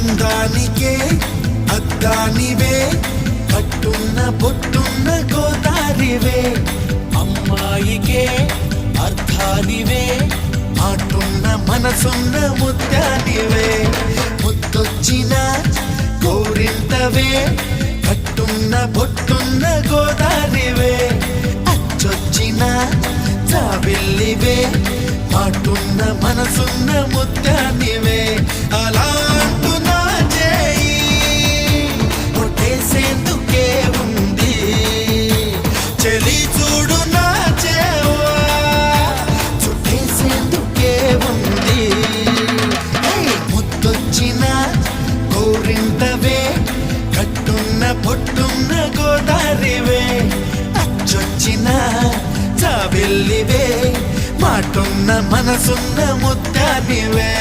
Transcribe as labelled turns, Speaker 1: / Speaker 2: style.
Speaker 1: అందానికే అద్దానివే కట్టున్న పొట్టున్న గోదారివే అమ్మాయికే అర్థానివే ఆటున్న మనసున్న ముత్యానివే ముద్దొచ్చిన గోరింతవే కట్టున్న పొట్టున్న గోదారివే అచ్చొచ్చిన జాబిల్లివే ఆటున్న మనసున్న ముత్యానివే అలా అంటున్నా చేయి కొట్టేసేందుకే ఉంది చెలి చూడు నా చేవా చుట్టేసేందుకే ఉంది ముద్దొచ్చిన గోరింటవే కట్టున్న పొట్టున్న గోదారివే అచ్చొచ్చిన జాబిల్లివే మాటున్న మనసున్న ముత్యానివే